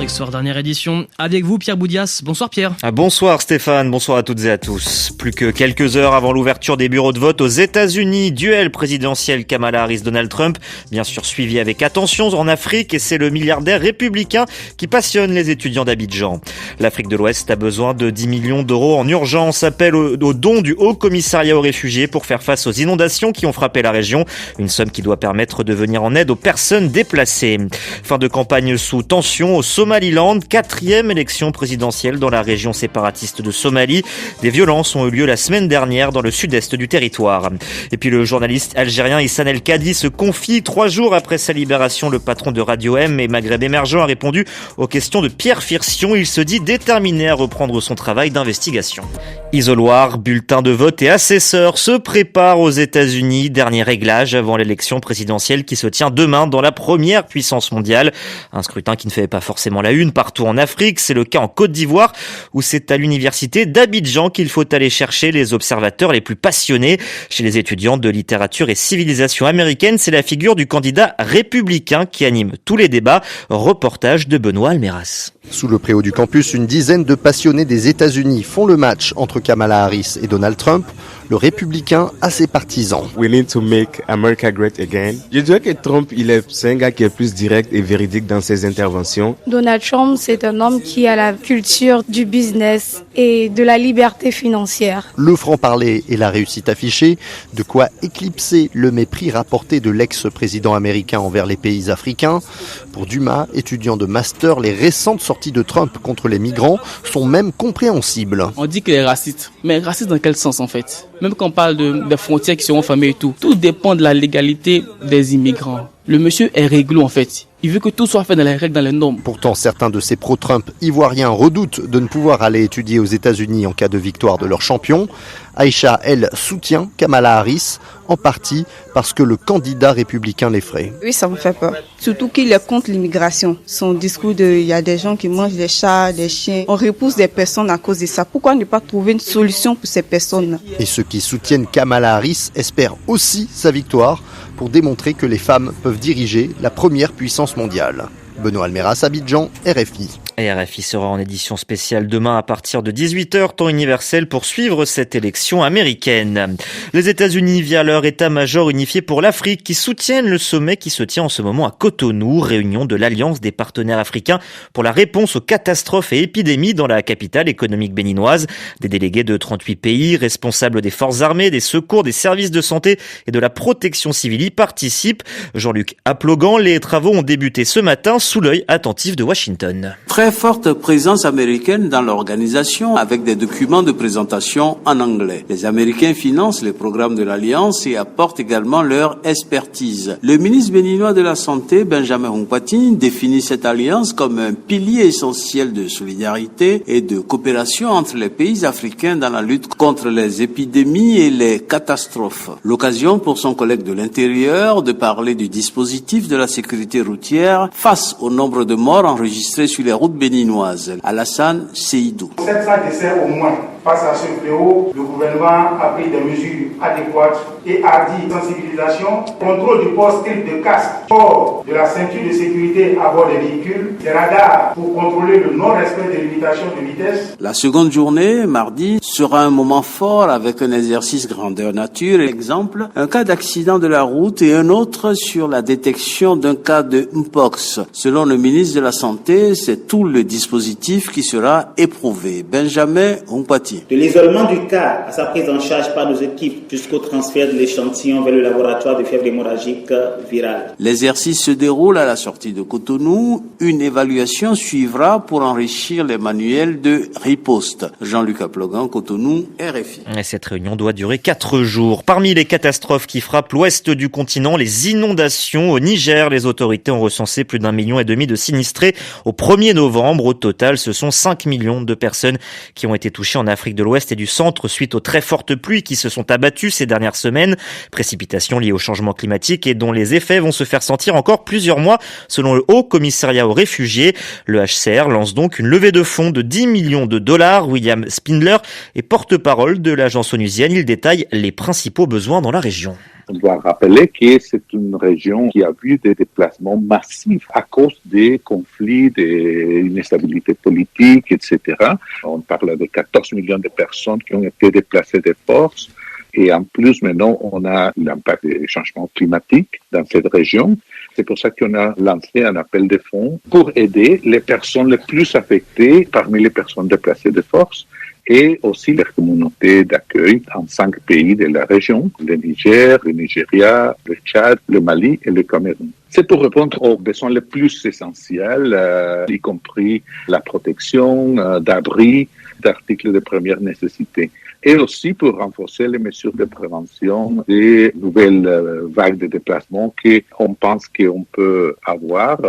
Afrique Soir, dernière édition. Avec vous, Pierre Boudias. Bonsoir Pierre. Bonsoir Stéphane, bonsoir à toutes et à tous. Plus que quelques heures avant l'ouverture des bureaux de vote aux États-Unis, duel présidentiel Kamala Harris-Donald Trump, bien sûr suivi avec attention en Afrique, et c'est le milliardaire républicain qui passionne les étudiants d'Abidjan. L'Afrique de l'Ouest a besoin de 10 millions d'euros en urgence. Appel au don du Haut Commissariat aux réfugiés pour faire face aux inondations qui ont frappé la région. Une somme qui doit permettre de venir en aide aux personnes déplacées. Fin de campagne sous tension au Somaliland, 4e élection présidentielle dans la région séparatiste de Somalie. Des violences ont eu lieu la semaine dernière dans le sud-est du territoire. Et puis le journaliste algérien Issam El Kadi se confie 3 jours après sa libération. Le patron de Radio M et Maghreb Émergent a répondu aux questions de Pierre Firsion. Il se dit déterminé à reprendre son travail d'investigation. Isoloir, bulletin de vote et assesseurs se préparent aux États-Unis. Dernier réglage avant l'élection présidentielle qui se tient demain dans la première puissance mondiale. Un scrutin qui ne fait pas forcément la une partout en Afrique. C'est le cas en Côte d'Ivoire où c'est à l'université d'Abidjan qu'il faut aller chercher les observateurs les plus passionnés. Chez les étudiants de littérature et civilisation américaine, c'est la figure du candidat républicain qui anime tous les débats. Reportage de Benoît Almeras. Sous le préau du campus, une dizaine de passionnés des États-Unis font le match entre Kamala Harris et Donald Trump. Le républicain a ses partisans. We need to make America great again. Je dirais que Trump, c'est un gars qui est plus direct et véridique dans ses interventions. Donald Trump, c'est un homme qui a la culture du business et de la liberté financière. Le franc-parler et la réussite affichée, de quoi éclipser le mépris rapporté de l'ex-président américain envers les pays africains. Pour Dumas, étudiant de master, les récentes sorties de Trump contre les migrants sont même compréhensibles. On dit qu'il est raciste, mais raciste dans quel sens en fait ? Même quand on parle des frontières qui seront fermées et tout dépend de la légalité des immigrants. Le monsieur est réglo en fait. Il veut que tout soit fait dans les règles, dans les normes. Pourtant, certains de ces pro-Trump ivoiriens redoutent de ne pouvoir aller étudier aux États-Unis en cas de victoire de leur champion. Aïcha, elle, soutient Kamala Harris, en partie parce que le candidat républicain l'effraie. Oui, ça me fait peur. Surtout qu'il est contre l'immigration. Son discours il y a des gens qui mangent des chats, des chiens. On repousse des personnes à cause de ça. Pourquoi ne pas trouver une solution pour ces personnes? Et ceux qui soutiennent Kamala Harris espèrent aussi sa victoire pour démontrer que les femmes peuvent diriger la première puissance mondiale. Benoît Almeras, Abidjan, RFI. Et RFI sera en édition spéciale demain à partir de 18h, temps universel, pour suivre cette élection américaine. Les États-Unis, via leur état-major unifié pour l'Afrique, qui soutiennent le sommet qui se tient en ce moment à Cotonou, réunion de l'Alliance des partenaires africains pour la réponse aux catastrophes et épidémies dans la capitale économique béninoise. Des délégués de 38 pays, responsables des forces armées, des secours, des services de santé et de la protection civile y participent. Jean-Luc Aplogan, les travaux ont débuté ce matin sous l'œil attentif de Washington. Très forte présence américaine dans l'organisation avec des documents de présentation en anglais. Les Américains financent les programmes de l'Alliance et apportent également leur expertise. Le ministre béninois de la Santé, Benjamin Hunkpati, définit cette alliance comme un pilier essentiel de solidarité et de coopération entre les pays africains dans la lutte contre les épidémies et les catastrophes. L'occasion pour son collègue de l'Intérieur de parler du dispositif de la sécurité routière face au nombre de morts enregistrés sur les routes béninoises. Alassane Seydou. 700 décès au moins. Face à ce fléau, le gouvernement a pris des mesures adéquates et hardies. Sensibilisation, contrôle du port strict de casque, port de la ceinture de sécurité à bord des véhicules, des radars pour contrôler le non-respect des limitations de vitesse. La seconde journée, mardi, sera un moment fort avec un exercice grandeur nature. Exemple, un cas d'accident de la route et un autre sur la détection d'un cas de Mpox. Selon le ministre de la Santé, c'est tout le dispositif qui sera éprouvé. Benjamin Hunkpati. De l'isolement du cas à sa prise en charge par nos équipes jusqu'au transfert de l'échantillon vers le laboratoire de fièvre hémorragique virale. L'exercice se déroule à la sortie de Cotonou. Une évaluation suivra pour enrichir les manuels de riposte. Jean-Luc Aplogan, Cotonou, RFI. Et cette réunion doit durer 4 jours. Parmi les catastrophes qui frappent l'ouest du continent, les inondations au Niger. Les autorités ont recensé plus d'1,5 million de sinistrés au 1er novembre. Au total, ce sont 5 millions de personnes qui ont été touchées en Afrique de l'Ouest et du Centre suite aux très fortes pluies qui se sont abattues ces dernières semaines. Précipitations liées au changement climatique et dont les effets vont se faire sentir encore plusieurs mois, selon le Haut Commissariat aux réfugiés. Le HCR lance donc une levée de fonds de 10 millions de dollars. William Spindler est porte-parole de l'agence onusienne. Il détaille les principaux besoins dans la région. On doit rappeler que c'est une région qui a vu des déplacements massifs à cause des conflits, des instabilités politiques, etc. On parle de 14 millions de personnes qui ont été déplacées de force. Et en plus, maintenant, on a l'impact des changements climatiques dans cette région. C'est pour ça qu'on a lancé un appel de fonds pour aider les personnes les plus affectées parmi les personnes déplacées de force et aussi les communautés d'accueil en 5 pays de la région, le Niger, le Nigeria, le Tchad, le Mali et le Cameroun. C'est pour répondre aux besoins les plus essentiels, y compris la protection d'abris, d'articles de première nécessité. Et aussi pour renforcer les mesures de prévention des nouvelles vagues de déplacement qu'on pense qu'on peut avoir.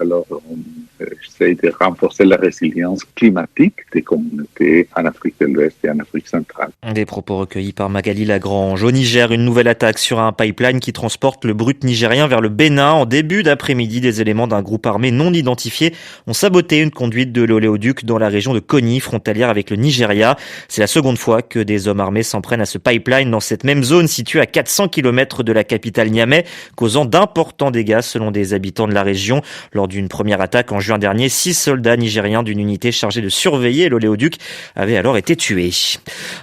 Alors, on essaie de renforcer la résilience climatique des communautés en Afrique de l'Ouest et en Afrique centrale. Des propos recueillis par Magali Lagrange. Au Niger, une nouvelle attaque sur un pipeline qui transporte le brut nigérien vers le Bénin. En début d'après-midi, des éléments d'un groupe armé non identifié ont saboté une conduite de l'oléoduc dans la région de Koni, frontalière avec le Nigeria. C'est la seconde fois que des hommes armés s'en prennent à ce pipeline dans cette même zone située à 400 km de la capitale Niamey, causant d'importants dégâts selon des habitants de la région. Lors d'une première attaque en juin dernier, 6 soldats nigériens d'une unité chargée de surveiller l'oléoduc avaient alors été tués.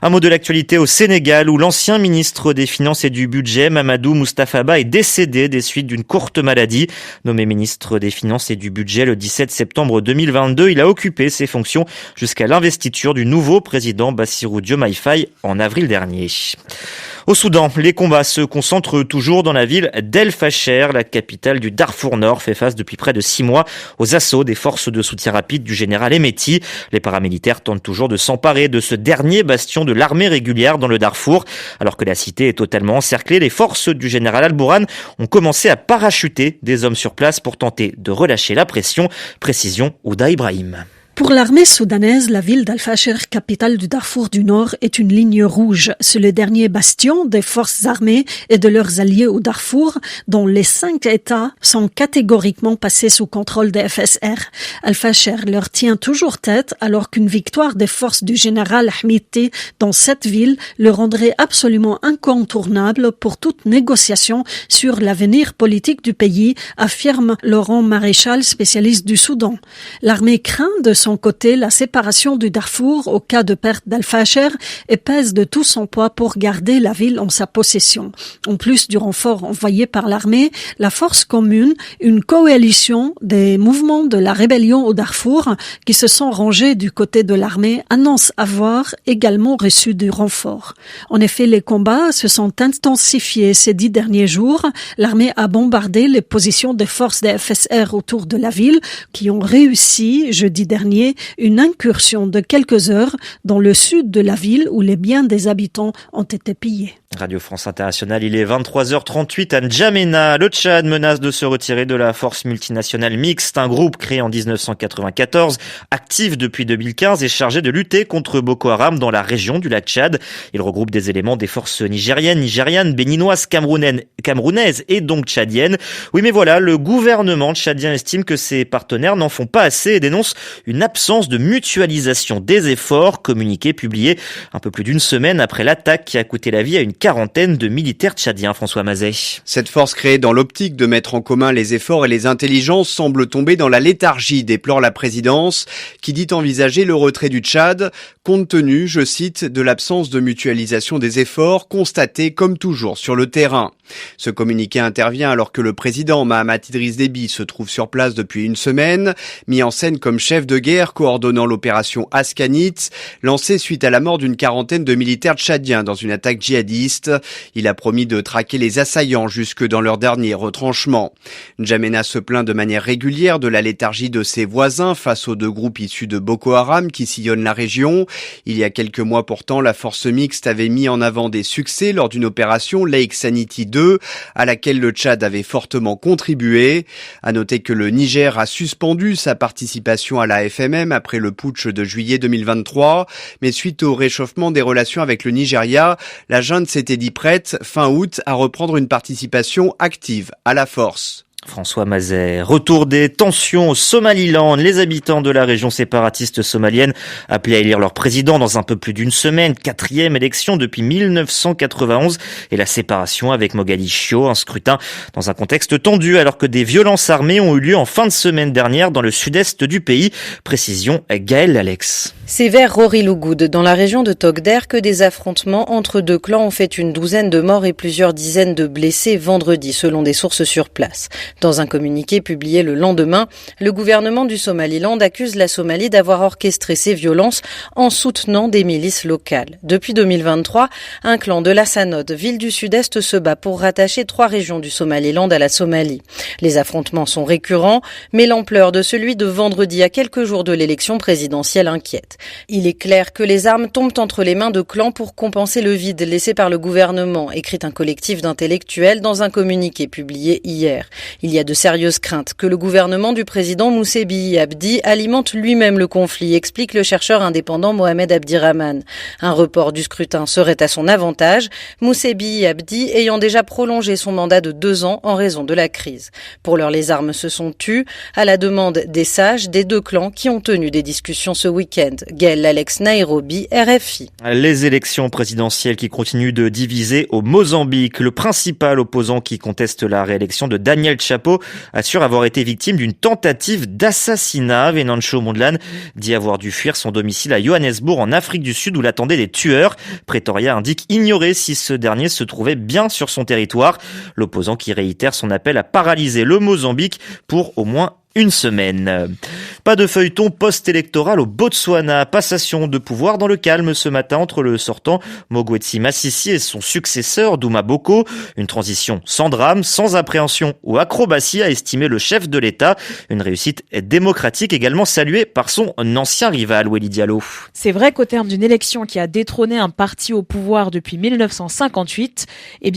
Un mot de l'actualité au Sénégal où l'ancien ministre des Finances et du Budget, Mamadou Moustapha Ba, est décédé des suites d'une courte maladie. Nommé ministre des Finances et du Budget le 17 septembre 2022, il a occupé ses fonctions jusqu'à l'investiture du nouveau président Bassirou Diomaye Faye en avril dernier. Au Soudan, les combats se concentrent toujours dans la ville d'El Fasher. La capitale du Darfour Nord fait face depuis près de 6 mois aux assauts des forces de soutien rapide du général Hemeti. Les paramilitaires tentent toujours de s'emparer de ce dernier bastion de l'armée régulière dans le Darfour. Alors que la cité est totalement encerclée, les forces du général Al-Bourhan ont commencé à parachuter des hommes sur place pour tenter de relâcher la pression. Précision Ouda Ibrahim. Pour l'armée soudanaise, la ville d'Al-Fasher, capitale du Darfour du Nord, est une ligne rouge. C'est le dernier bastion des forces armées et de leurs alliés au Darfour, dont les 5 États sont catégoriquement passés sous contrôle des FSR. Al-Fasher leur tient toujours tête, alors qu'une victoire des forces du général Hamidti dans cette ville le rendrait absolument incontournable pour toute négociation sur l'avenir politique du pays, affirme Laurent Maréchal, spécialiste du Soudan. L'armée craint de son côté la séparation du Darfour au cas de perte d'Al-Fasher et pèse de tout son poids pour garder la ville en sa possession. En plus du renfort envoyé par l'armée, la force commune, une coalition des mouvements de la rébellion au Darfour qui se sont rangés du côté de l'armée, annonce avoir également reçu du renfort. En effet, les combats se sont intensifiés ces 10 derniers jours. L'armée a bombardé les positions des forces des FSR autour de la ville qui ont réussi jeudi dernier une incursion de quelques heures dans le sud de la ville où les biens des habitants ont été pillés. Radio France Internationale, il est 23h38 à N'Djamena. Le Tchad menace de se retirer de la force multinationale mixte, un groupe créé en 1994, actif depuis 2015 et chargé de lutter contre Boko Haram dans la région du lac Tchad. Il regroupe des éléments des forces nigérianes, béninoises, camerounaises et donc tchadiennes. Oui, mais voilà, le gouvernement tchadien estime que ses partenaires n'en font pas assez et dénonce une absence de mutualisation des efforts, communiqué publié un peu plus d'une semaine après l'attaque qui a coûté la vie à une quarantaine de militaires tchadiens. François Mazet. Cette force créée dans l'optique de mettre en commun les efforts et les intelligences semble tomber dans la léthargie, déplore la présidence, qui dit envisager le retrait du Tchad, compte tenu, je cite, de l'absence de mutualisation des efforts constatée comme toujours sur le terrain. Ce communiqué intervient alors que le président Mahamat Idriss Déby se trouve sur place depuis une semaine, mis en scène comme chef de guerre coordonnant l'opération Askanit, lancée suite à la mort d'une quarantaine de militaires tchadiens dans une attaque djihadiste. Il a promis de traquer les assaillants jusque dans leur dernier retranchement. N'Djamena se plaint de manière régulière de la léthargie de ses voisins face aux 2 groupes issus de Boko Haram qui sillonnent la région. Il y a quelques mois pourtant, la force mixte avait mis en avant des succès lors d'une opération Lake Sanity 2 à laquelle le Tchad avait fortement contribué. À noter que le Niger a suspendu sa participation à la FMM après le putsch de juillet 2023, mais suite au réchauffement des relations avec le Nigeria, la junte s'était dit prête fin août à reprendre une participation active à la force. François Mazet. Retour des tensions au Somaliland. Les habitants de la région séparatiste somalienne appelés à élire leur président dans un peu plus d'une semaine. 4e élection depuis 1991 et la séparation avec Mogadiscio. Un scrutin dans un contexte tendu alors que des violences armées ont eu lieu en fin de semaine dernière dans le sud-est du pays. Précision Gaël Alex. C'est vers Rorilugud, dans la région de Togder, que des affrontements entre deux clans ont fait une douzaine de morts et plusieurs dizaines de blessés vendredi, selon des sources sur place. Dans un communiqué publié le lendemain, le gouvernement du Somaliland accuse la Somalie d'avoir orchestré ces violences en soutenant des milices locales. Depuis 2023, un clan de la Sanod, ville du sud-est, se bat pour rattacher 3 régions du Somaliland à la Somalie. Les affrontements sont récurrents, mais l'ampleur de celui de vendredi à quelques jours de l'élection présidentielle inquiète. Il est clair que les armes tombent entre les mains de clans pour compenser le vide laissé par le gouvernement, écrit un collectif d'intellectuels dans un communiqué publié hier. Il y a de sérieuses craintes que le gouvernement du président Moussa Bihi Abdi alimente lui-même le conflit, explique le chercheur indépendant Mohamed Abdirahman. Un report du scrutin serait à son avantage, Moussa Bihi Abdi ayant déjà prolongé son mandat de 2 ans en raison de la crise. Pour l'heure, les armes se sont tues à la demande des sages des 2 clans qui ont tenu des discussions ce week-end. Gaël Alex, Nairobi, RFI. Les élections présidentielles qui continuent de diviser au Mozambique. Le principal opposant qui conteste la réélection de Daniel Chapo assure avoir été victime d'une tentative d'assassinat. Venancio Mondlane dit avoir dû fuir son domicile à Johannesburg en Afrique du Sud où l'attendaient des tueurs. Pretoria indique ignorer si ce dernier se trouvait bien sur son territoire. L'opposant qui réitère son appel à paralyser le Mozambique pour au moins une semaine. Pas de feuilleton post-électoral au Botswana. Passation de pouvoir dans le calme ce matin entre le sortant Mokgweetsi Masisi et son successeur Duma Boko. Une transition sans drame, sans appréhension ou acrobatie, a estimé le chef de l'État. Une réussite démocratique également saluée par son ancien rival, Wely Diallo. C'est vrai qu'au terme d'une élection qui a détrôné un parti au pouvoir depuis 1958,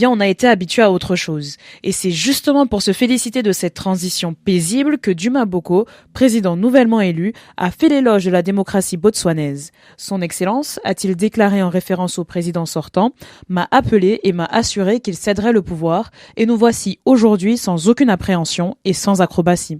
on a été habitué à autre chose. Et c'est justement pour se féliciter de cette transition paisible que Duma Boko, président nouvellement élu, a fait l'éloge de la démocratie botswanaise. Son Excellence, a-t-il déclaré en référence au président sortant, m'a appelé et m'a assuré qu'il céderait le pouvoir et nous voici aujourd'hui sans aucune appréhension et sans acrobatie.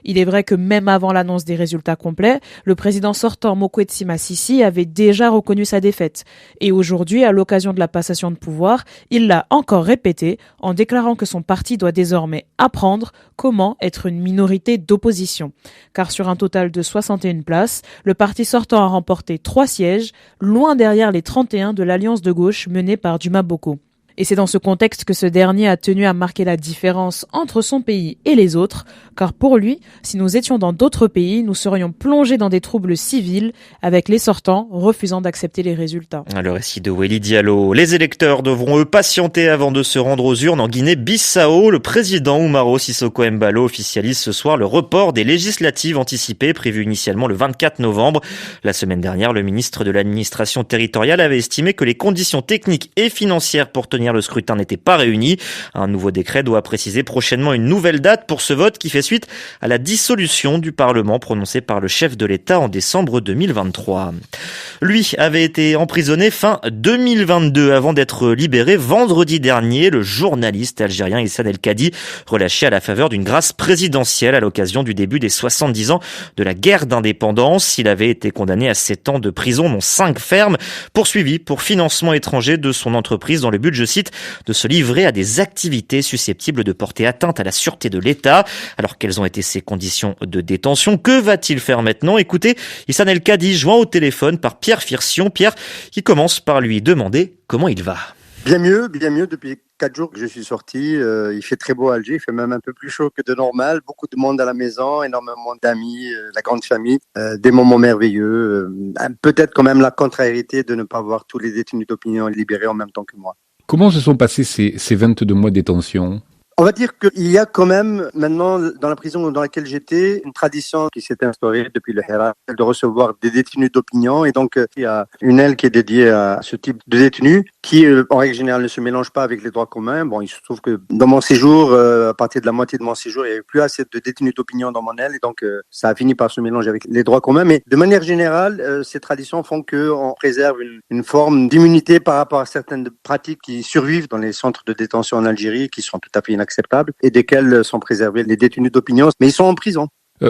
Il est vrai que même avant l'annonce des résultats complets, le président sortant Mokgweetsi Masisi avait déjà reconnu sa défaite. Et aujourd'hui, à l'occasion de la passation de pouvoir, il l'a encore répété en déclarant que son parti doit désormais apprendre comment être une minorité d'opposition. Car sur un total de 61 places, le parti sortant a remporté 3 sièges, loin derrière les 31 de l'alliance de gauche menée par Duma Boko. Et c'est dans ce contexte que ce dernier a tenu à marquer la différence entre son pays et les autres, car pour lui, si nous étions dans d'autres pays, nous serions plongés dans des troubles civils, avec les sortants refusant d'accepter les résultats. Le récit de Wely Diallo. Les électeurs devront eux patienter avant de se rendre aux urnes en Guinée-Bissau. Le président Umaro Sissoko Embalo officialise ce soir le report des législatives anticipées prévues initialement le 24 novembre. La semaine dernière, le ministre de l'administration territoriale avait estimé que les conditions techniques et financières pour tenir le scrutin n'était pas réuni. Un nouveau décret doit préciser prochainement une nouvelle date pour ce vote qui fait suite à la dissolution du Parlement prononcée par le chef de l'État en décembre 2023. Lui avait été emprisonné fin 2022 avant d'être libéré vendredi dernier. Le journaliste algérien Issam El Kadi, relâché à la faveur d'une grâce présidentielle à l'occasion du début des 70 ans de la guerre d'indépendance. Il avait été condamné à 7 ans de prison, dont 5 fermes, poursuivi pour financement étranger de son entreprise dans le but, je cite, de se livrer à des activités susceptibles de porter atteinte à la sûreté de l'État. Alors quelles ont été ses conditions de détention? Que va-t-il faire maintenant? Écoutez, Issam El Kadi joint au téléphone par Pierre Firsion. Pierre qui commence par lui demander comment il va. Bien mieux. Depuis 4 jours que je suis sorti. Il fait très beau à Alger, il fait même un peu plus chaud que de normal. Beaucoup de monde à la maison, énormément d'amis, la grande famille, des moments merveilleux. Peut-être quand même la contrariété de ne pas voir tous les détenus d'opinion libérés en même temps que moi. Comment se sont passés ces 22 mois de détention? On va dire qu'il y a quand même maintenant dans la prison dans laquelle j'étais une tradition qui s'est instaurée depuis le Hira de recevoir des détenus d'opinion et donc il y a une aile qui est dédiée à ce type de détenus qui, en règle générale, ne se mélangent pas avec les droits communs. Bon, il se trouve que dans mon séjour, à partir de la moitié de mon séjour, il n'y avait plus assez de détenus d'opinion dans mon aile, et donc ça a fini par se mélanger avec les droits communs. Mais de manière générale, ces traditions font qu'on préserve une forme d'immunité par rapport à certaines pratiques qui survivent dans les centres de détention en Algérie, qui sont tout à fait inacceptables, et desquelles sont préservés les détenus d'opinion, mais ils sont en prison.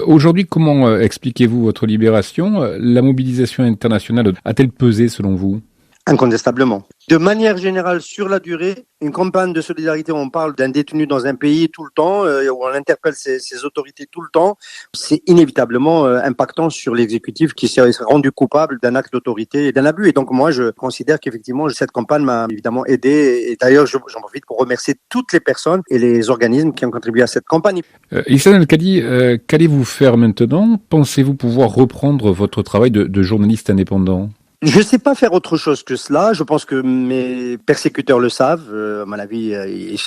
Aujourd'hui, comment expliquez-vous votre libération? La mobilisation internationale a-t-elle pesé selon vous? Incontestablement. De manière générale, sur la durée, une campagne de solidarité où on parle d'un détenu dans un pays tout le temps, où on interpelle ses autorités tout le temps, c'est inévitablement impactant sur l'exécutif qui s'est rendu coupable d'un acte d'autorité et d'un abus. Et donc moi, je considère qu'effectivement, cette campagne m'a évidemment aidé. Et d'ailleurs, j'en profite pour remercier toutes les personnes et les organismes qui ont contribué à cette campagne. Ihsan El-Kadi, qu'allez-vous faire maintenant? Pensez-vous pouvoir reprendre votre travail de journaliste indépendant? Je ne sais pas faire autre chose que cela. Je pense que mes persécuteurs le savent. À mon avis,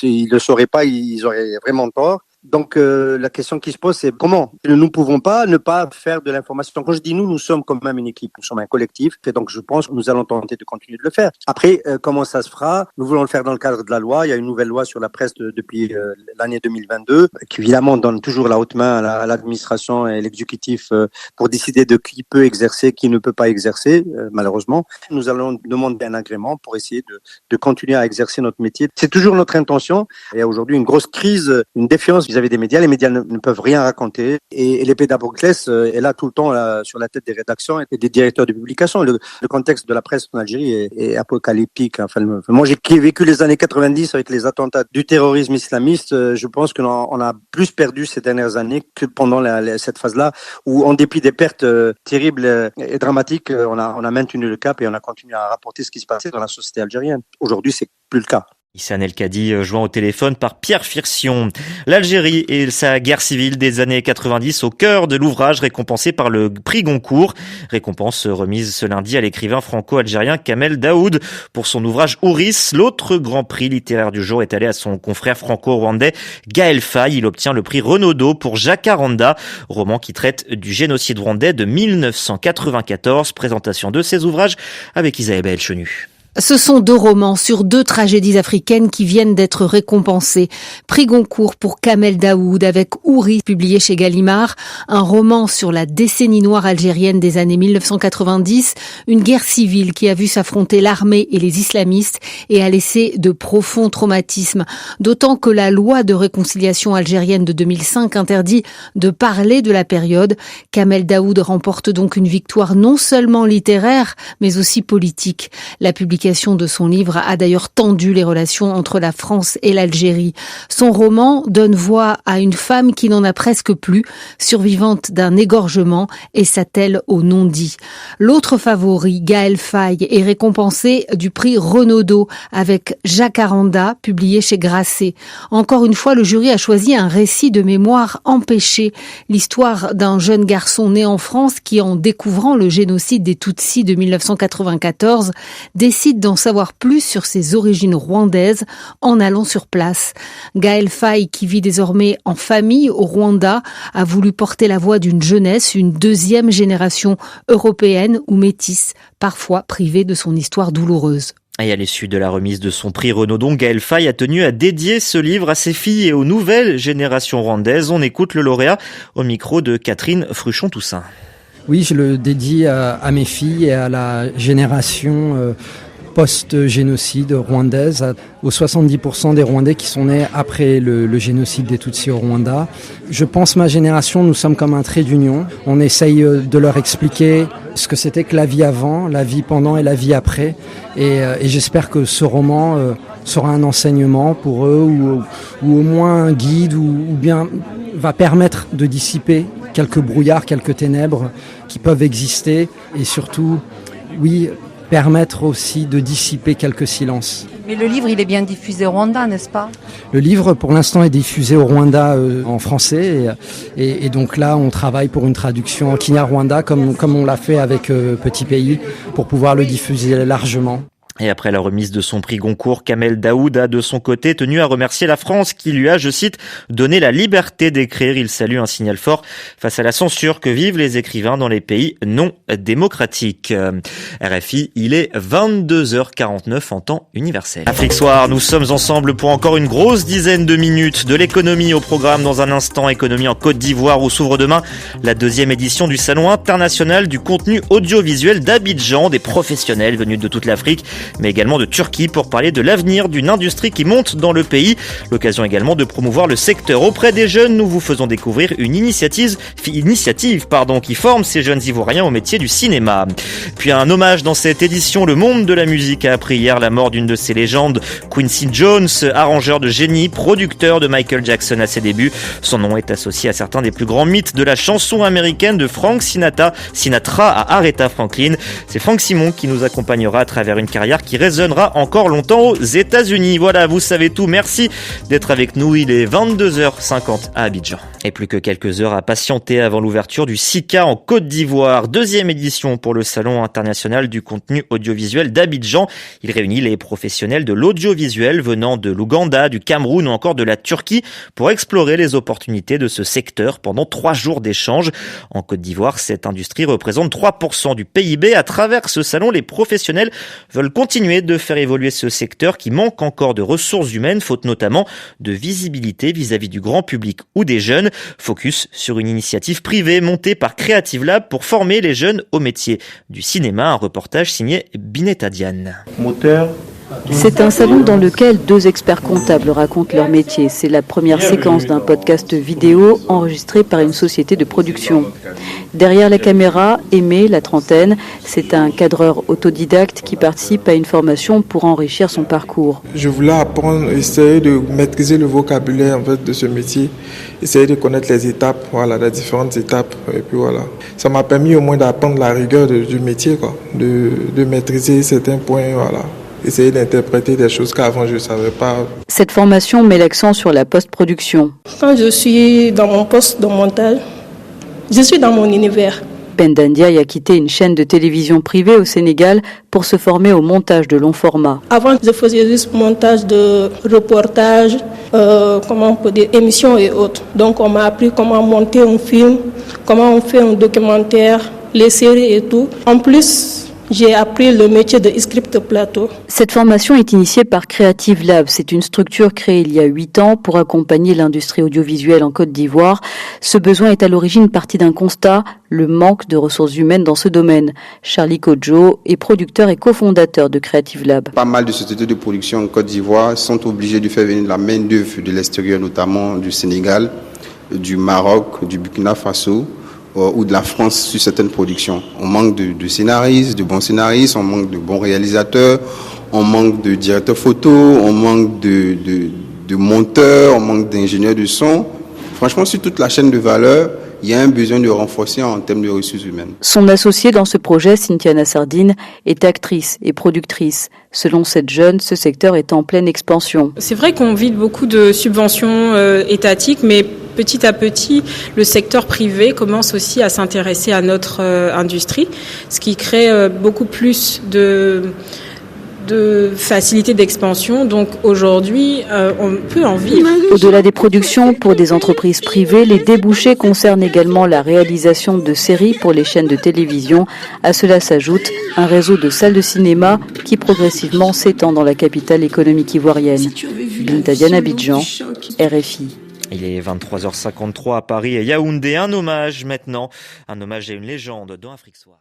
ils ne le sauraient pas, ils auraient vraiment tort. Donc la question qui se pose, c'est comment? Nous ne pouvons pas ne pas faire de l'information. Quand je dis nous sommes quand même une équipe, nous sommes un collectif, et donc je pense que nous allons tenter de continuer de le faire. Après, comment ça se fera? Nous voulons le faire dans le cadre de la loi. Il y a une nouvelle loi sur la presse depuis l'année 2022, qui évidemment donne toujours la haute main à l'administration et l'exécutif pour décider de qui peut exercer, qui ne peut pas exercer, malheureusement. Nous allons demander un agrément pour essayer de continuer à exercer notre métier. C'est toujours notre intention. Il y a aujourd'hui une grosse crise, une défiance vis-à-vis des médias. Les médias ne peuvent rien raconter. Et l'épée Damoclès est là tout le temps sur la tête des rédactions et des directeurs de publication. Le contexte de la presse en Algérie est apocalyptique. Enfin, moi, qui ai vécu les années 90 avec les attentats du terrorisme islamiste, je pense qu'on a plus perdu ces dernières années que pendant cette phase-là, où en dépit des pertes terribles et dramatiques, on a maintenu le cap et on a continué à rapporter ce qui se passait dans la société algérienne. Aujourd'hui, c'est plus le cas. Ihsan El-Kadi, joint au téléphone par Pierre Firsion. L'Algérie et sa guerre civile des années 90 au cœur de l'ouvrage récompensé par le prix Goncourt. Récompense remise ce lundi à l'écrivain franco-algérien Kamel Daoud pour son ouvrage Ouris. L'autre grand prix littéraire du jour est allé à son confrère franco-rwandais Gaël Faye. Il obtient le prix Renaudot pour Jacaranda, roman qui traite du génocide rwandais de 1994. Présentation de ses ouvrages avec Isabelle Chenu. Ce sont 2 romans sur 2 tragédies africaines qui viennent d'être récompensés. Prix Goncourt pour Kamel Daoud avec Ouris, publié chez Gallimard, un roman sur la décennie noire algérienne des années 1990, une guerre civile qui a vu s'affronter l'armée et les islamistes et a laissé de profonds traumatismes. D'autant que la loi de réconciliation algérienne de 2005 interdit de parler de la période. Kamel Daoud remporte donc une victoire non seulement littéraire, mais aussi politique. La publication de son livre a d'ailleurs tendu les relations entre la France et l'Algérie. Son roman donne voix à une femme qui n'en a presque plus, survivante d'un égorgement et s'attelle au non-dit. L'autre favori, Gaël Faye, est récompensé du prix Renaudot avec Jacaranda, publié chez Grasset. Encore une fois, le jury a choisi un récit de mémoire empêché, l'histoire d'un jeune garçon né en France qui, en découvrant le génocide des Tutsis de 1994, décide d'en savoir plus sur ses origines rwandaises en allant sur place. Gaël Faye, qui vit désormais en famille au Rwanda, a voulu porter la voix d'une jeunesse, une 2e génération européenne ou métisse, parfois privée de son histoire douloureuse. Et à l'issue de la remise de son prix Renaudot, Gaël Faye a tenu à dédier ce livre à ses filles et aux nouvelles générations rwandaises. On écoute le lauréat au micro de Catherine Fruchon-Toussaint. Oui, je le dédie à mes filles et à la génération post-génocide rwandaise, aux 70% des Rwandais qui sont nés après le génocide des Tutsis au Rwanda. Je pense ma génération, nous sommes comme un trait d'union. On essaye de leur expliquer ce que c'était que la vie avant, la vie pendant et la vie après. Et j'espère que ce roman sera un enseignement pour eux ou au moins un guide ou bien va permettre de dissiper quelques brouillards, quelques ténèbres qui peuvent exister et surtout, oui, permettre aussi de dissiper quelques silences. Mais le livre, il est bien diffusé au Rwanda, n'est-ce pas? Le livre, pour l'instant, est diffusé au Rwanda en français. Et donc là, on travaille pour une traduction en Kinyarwanda, comme on l'a fait avec Petit Pays, pour pouvoir le diffuser largement. Et après la remise de son prix Goncourt, Kamel Daoud a de son côté tenu à remercier la France qui lui a, je cite, donné la liberté d'écrire. Il salue un signal fort face à la censure que vivent les écrivains dans les pays non démocratiques. RFI, il est 22h49 en temps universel. Afrique Soir, nous sommes ensemble pour encore une grosse dizaine de minutes de l'économie au programme dans un instant. Économie en Côte d'Ivoire où s'ouvre demain la 2e édition du Salon international du contenu audiovisuel d'Abidjan. Des professionnels venus de toute l'Afrique, mais également de Turquie pour parler de l'avenir d'une industrie qui monte dans le pays. L'occasion également de promouvoir le secteur auprès des jeunes. Nous vous faisons découvrir une initiative qui forme ces jeunes Ivoiriens au métier du cinéma. Puis un hommage dans cette édition, le monde de la musique a appris hier la mort d'une de ses légendes, Quincy Jones, arrangeur de génie, producteur de Michael Jackson à ses débuts. Son nom est associé à certains des plus grands mythes de la chanson américaine, de Frank Sinatra à Aretha Franklin. C'est Franck Simon qui nous accompagnera à travers une carrière qui résonnera encore longtemps aux États-Unis. Voilà, vous savez tout. Merci d'être avec nous. Il est 22h50 à Abidjan. Et plus que quelques heures à patienter avant l'ouverture du SICA en Côte d'Ivoire. 2e édition pour le Salon international du contenu audiovisuel d'Abidjan. Il réunit les professionnels de l'audiovisuel venant de l'Ouganda, du Cameroun ou encore de la Turquie pour explorer les opportunités de ce secteur pendant 3 jours d'échange. En Côte d'Ivoire, cette industrie représente 3% du PIB. À travers ce salon, les professionnels veulent continuer de faire évoluer ce secteur qui manque encore de ressources humaines, faute notamment de visibilité vis-à-vis du grand public ou des jeunes. Focus sur une initiative privée montée par Creative Lab pour former les jeunes au métier du cinéma. Un reportage signé Bineta Diane. C'est un salon dans lequel 2 experts comptables racontent leur métier. C'est la première séquence d'un podcast vidéo enregistré par une société de production. Derrière la caméra, Aimé, la trentaine, c'est un cadreur autodidacte qui participe à une formation pour enrichir son parcours. Je voulais apprendre, essayer de maîtriser le vocabulaire en fait, de ce métier, essayer de connaître les étapes, les différentes étapes. Et puis voilà. Ça m'a permis au moins d'apprendre la rigueur du métier, de maîtriser certains points, essayer d'interpréter des choses qu'avant je ne savais pas. Cette formation met l'accent sur la post-production. Quand je suis dans mon poste de montage, je suis dans mon univers. Pendandiaï a quitté une chaîne de télévision privée au Sénégal pour se former au montage de long format. Avant, je faisais juste montage de reportages, émissions et autres. Donc on m'a appris comment monter un film, comment on fait un documentaire, les séries et tout. En plus, j'ai appris le métier de script plateau. Cette formation est initiée par Creative Lab. C'est une structure créée il y a 8 ans pour accompagner l'industrie audiovisuelle en Côte d'Ivoire. Ce besoin est à l'origine parti d'un constat, le manque de ressources humaines dans ce domaine. Charlie Kodjo est producteur et cofondateur de Creative Lab. Pas mal de sociétés de production en Côte d'Ivoire sont obligées de faire venir la main-d'œuvre de l'extérieur, notamment du Sénégal, du Maroc, du Burkina Faso, ou de la France sur certaines productions. On manque de scénaristes, de bons scénaristes, on manque de bons réalisateurs, on manque de directeurs photo, on manque de monteurs, on manque d'ingénieurs de son. Franchement, sur toute la chaîne de valeur, il y a un besoin de renforcer en termes de ressources humaines. Son associée dans ce projet, Cynthia Nassardine, est actrice et productrice. Selon cette jeune, ce secteur est en pleine expansion. C'est vrai qu'on vide beaucoup de subventions étatiques, mais petit à petit, le secteur privé commence aussi à s'intéresser à notre industrie, ce qui crée beaucoup plus de facilité d'expansion. Donc aujourd'hui, on peut en vivre. Au-delà des productions pour des entreprises privées, les débouchés concernent également la réalisation de séries pour les chaînes de télévision. À cela s'ajoute un réseau de salles de cinéma qui progressivement s'étend dans la capitale économique ivoirienne. Binta Diane, Abidjan, RFI. Il est 23h53 à Paris et Yaoundé. Un hommage maintenant, un hommage à une légende dans Afrique Soir.